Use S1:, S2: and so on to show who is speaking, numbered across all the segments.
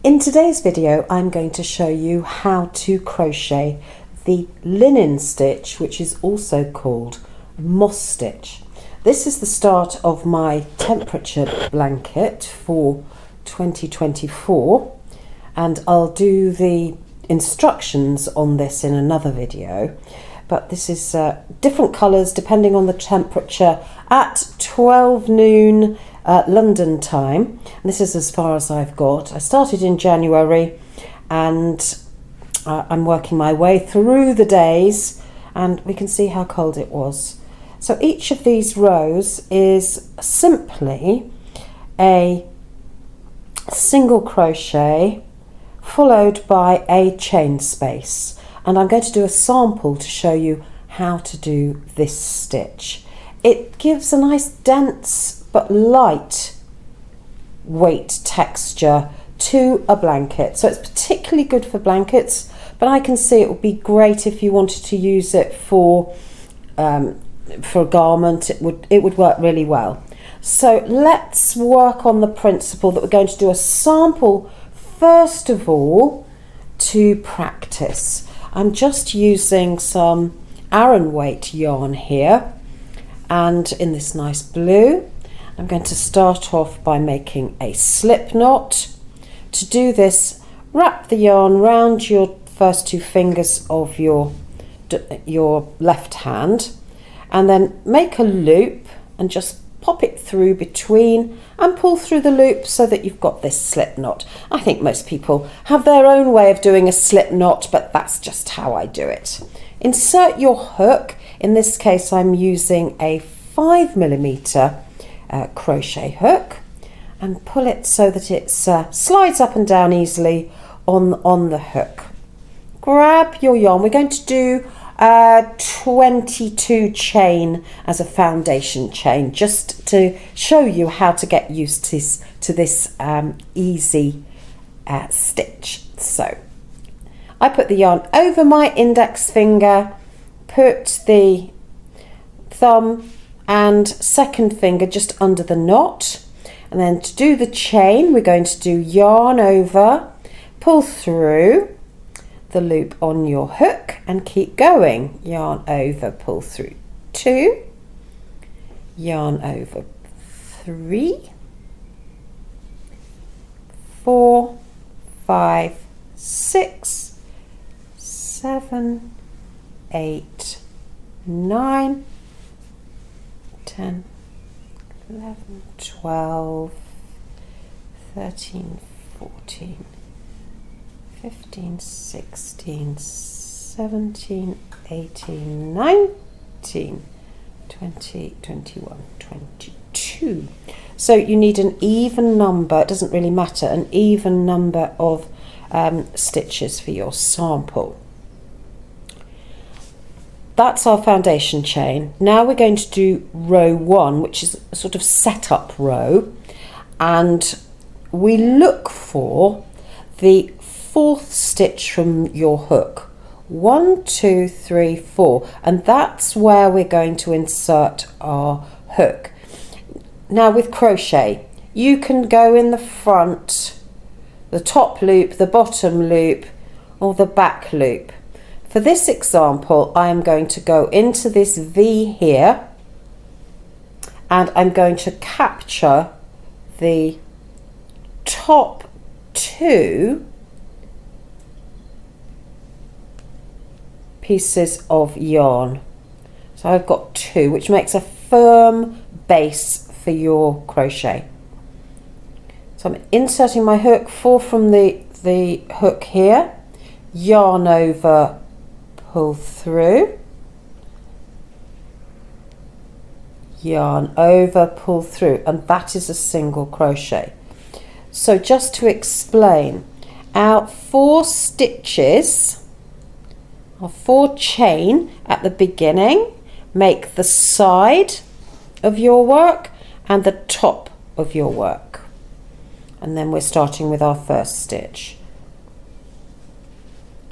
S1: In today's video, I'm going to show you how to crochet the linen stitch, which is also called moss stitch. This is the start of my temperature blanket for 2024, and I'll do the instructions on this in another video. But this is different colours depending on the temperature at 12 noon London time. And this is as far as I've got. I started in January and I'm working my way through the days, and we can see how cold it was. So each of these rows is simply a single crochet followed by a chain space. And I'm going to do a sample to show you how to do this stitch. It gives a nice dense but light weight texture to a blanket, so it's particularly good for blankets, but I can see it would be great if you wanted to use it for a garment. It would work really well. So let's work on the principle that we're going to do a sample first of all to practice. I'm just using some Aran weight yarn here, and in this nice blue. I'm going to start off by making a slip knot. To do this, wrap the yarn round your first two fingers of your left hand, and then make a loop and just pop it through between and pull through the loop so that you've got this slip knot. I think most people have their own way of doing a slip knot, but that's just how I do it. Insert your hook. In this case, I'm using a 5mm crochet hook, and pull it so that it slides up and down easily on the hook. Grab your yarn. We're going to do 22 chain as a foundation chain, just to show you how to get used to this easy stitch. So I put the yarn over my index finger, put the thumb and second finger just under the knot, and then to do the chain we're going to do yarn over, pull through the loop on your hook and keep going. Yarn over, pull through 2, yarn over 3, 4, 5, 6, 7, 8, 9, 10, 11, 12, 13, 14, 15, 16, 17, 18, 19, 20, 21, 22. So you need an even number, it doesn't really matter, an even number of stitches for your sample. That's our foundation chain. Now we're going to do row 1, which is a sort of setup row, and we look for the 4th stitch from your hook. 1, 2, 3, 4, and that's where we're going to insert our hook. Now with crochet, you can go in the front, the top loop, the bottom loop, or the back loop. For this example, I am going to go into this V here, and I'm going to capture the top 2 pieces of yarn. So I've got 2, which makes a firm base for your crochet. So I'm inserting my hook, 4 from the hook here, yarn over, pull through, yarn over, pull through, and that is a single crochet. So just to explain, our 4 stitches, or 4 chain at the beginning, make the side of your work and the top of your work. And then we're starting with our first stitch.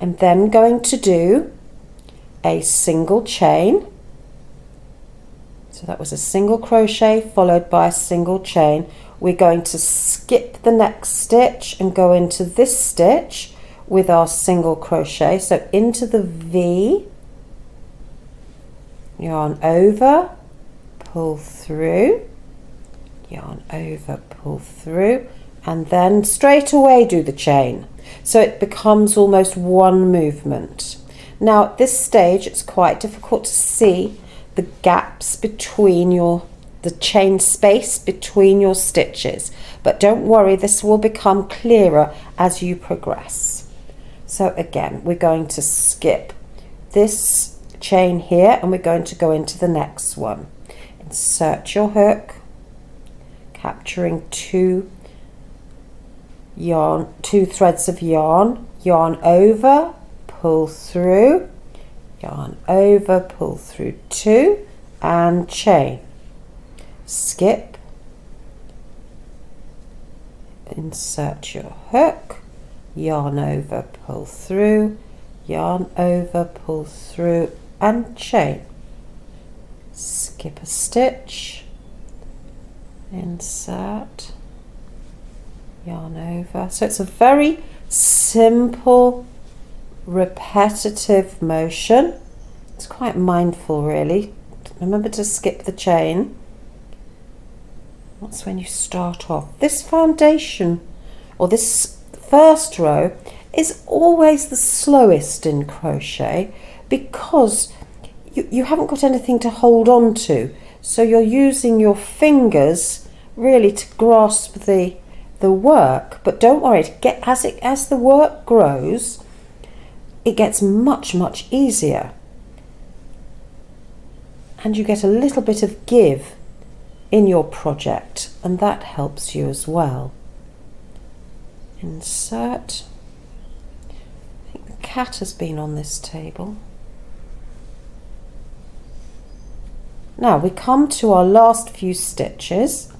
S1: I'm then going to do a single chain. So that was a single crochet followed by a single chain, we're going to skip the next stitch and go into this stitch with our single crochet. So into the V, yarn over, pull through, yarn over, pull through, and then straight away do the chain. So it becomes almost one movement. Now at this stage it's quite difficult to see the gaps between the chain space between your stitches, but don't worry, this will become clearer as you progress. So again, we're going to skip this chain here and we're going to go into the next one. Insert your hook, capturing two threads of yarn, yarn over, pull through, yarn over, pull through two, and chain. Skip, insert your hook, yarn over, pull through, yarn over, pull through, and chain. Skip a stitch, insert, yarn over. So it's a very simple, repetitive motion. It's quite mindful, really. Remember to skip the chain. That's when you start off. This foundation, or this first row, is always the slowest in crochet because you haven't got anything to hold on to. So you're using your fingers really to grasp the work. But don't worry, as the work grows, it gets much, much easier. And you get a little bit of give in your project, and that helps you as well. Insert. I think the cat has been on this table. Now we come to our last few stitches.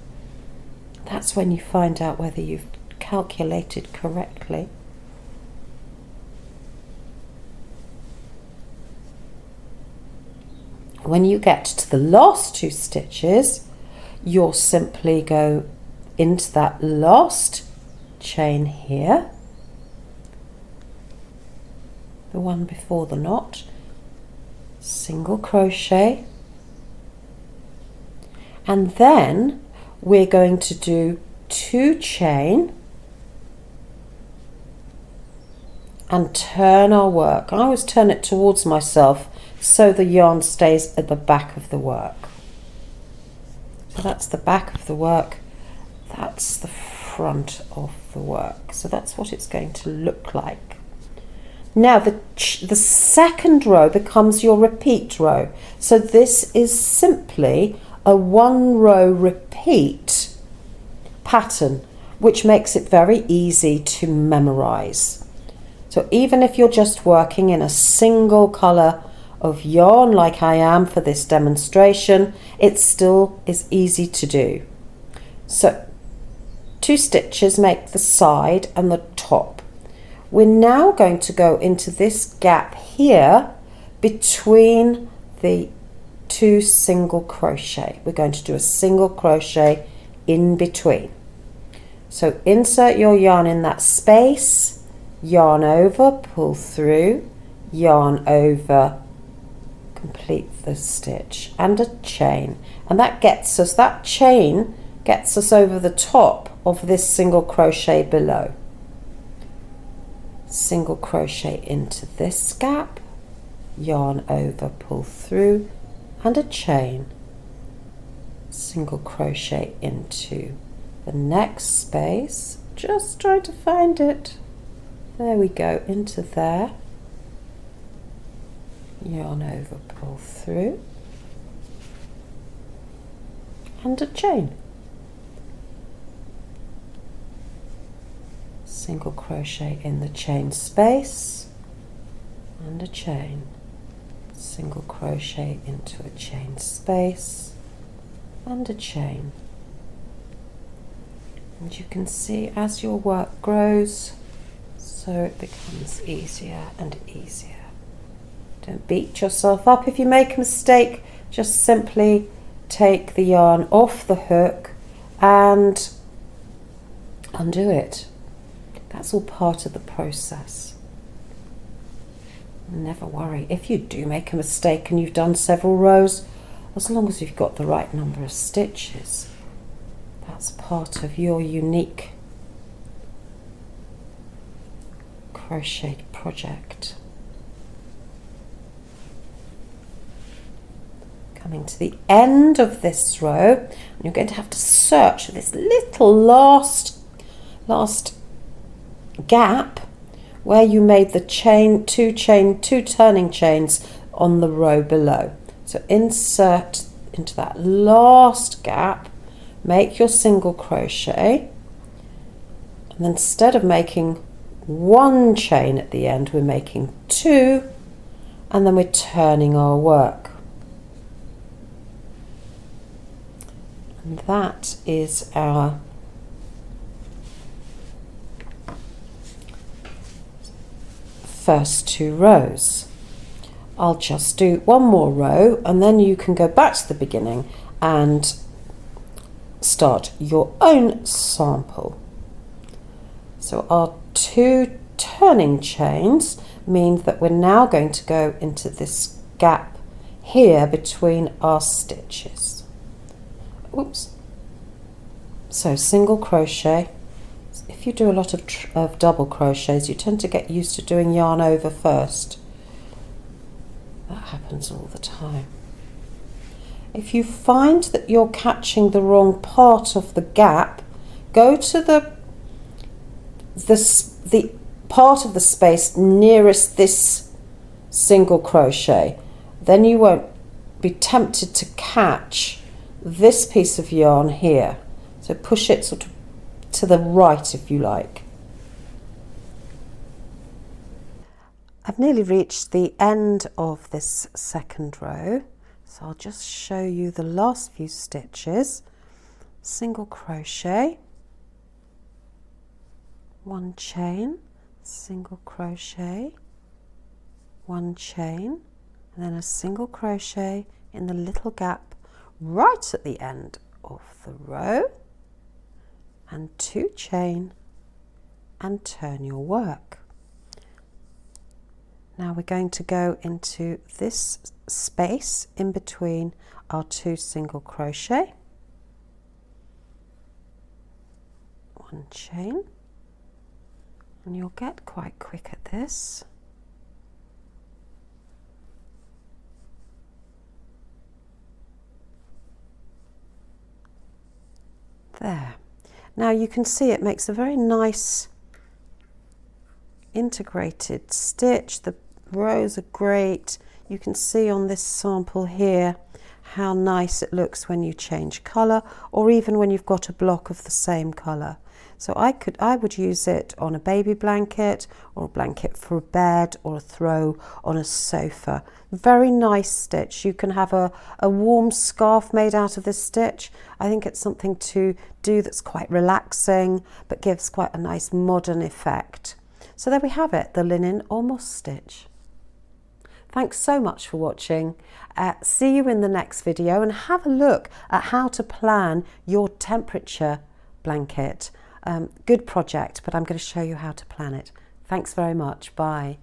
S1: That's when you find out whether you've calculated correctly. When you get to the last two stitches, you'll simply go into that last chain here, the one before the knot, single crochet, and then we're going to do two chain and turn our work. I always turn it towards myself so the yarn stays at the back of the work. So that's the back of the work, that's the front of the work. So that's what it's going to look like. Now the second row becomes your repeat row. So this is simply a one row repeat pattern, which makes it very easy to memorize. So even if you're just working in a single colour of yarn like I am for this demonstration, it still is easy to do. So two stitches make the side and the top. We're now going to go into this gap here between the two single crochet. We're going to do a single crochet in between. So insert your yarn in that space, yarn over, pull through, yarn over, complete the stitch, and a chain, and that chain gets us over the top of this single crochet below. Single crochet into this gap, yarn over, pull through, and a chain, single crochet into the next space, just try to find it, there we go, into there, yarn over, pull through, and a chain, single crochet in the chain space, and a chain, single crochet into a chain space, and a chain. And you can see as your work grows, so it becomes easier and easier. Don't beat yourself up if you make a mistake, just simply take the yarn off the hook and undo it. That's all part of the process. Never worry if you do make a mistake and you've done several rows, as long as you've got the right number of stitches. That's part of your unique crochet project. Coming to the end of this row, and you're going to have to search for this little last gap where you made the two turning chains on the row below. So insert into that last gap, make your single crochet, and then instead of making one chain at the end, we're making two, and then we're turning our work. And that is our first two rows. I'll just do one more row and then you can go back to the beginning and start your own sample. So our two turning chains mean that we're now going to go into this gap here between our stitches. Oops. So single crochet. If you do a lot of double crochets, you tend to get used to doing yarn over first. That happens all the time. If you find that you're catching the wrong part of the gap, go to the part of the space nearest this single crochet. Then you won't be tempted to catch this piece of yarn here. So push it sort of to the right if you like. I've nearly reached the end of this second row, so I'll just show you the last few stitches. Single crochet, one chain, single crochet, one chain, and then a single crochet in the little gap right at the end of the row, and two chain, and turn your work. Now we're going to go into this space in between our two single crochet, one chain, and you'll get quite quick at this. There. Now you can see it makes a very nice integrated stitch. The rows are great. You can see on this sample here how nice it looks when you change colour, or even when you've got a block of the same colour. So I would use it on a baby blanket, or a blanket for a bed, or a throw on a sofa. Very nice stitch. You can have a warm scarf made out of this stitch. I think it's something to do that's quite relaxing but gives quite a nice modern effect. So there we have it, the linen or moss stitch. Thanks so much for watching. See you in the next video, and have a look at how to plan your temperature blanket. Good project, but I'm going to show you how to plan it. Thanks very much. Bye.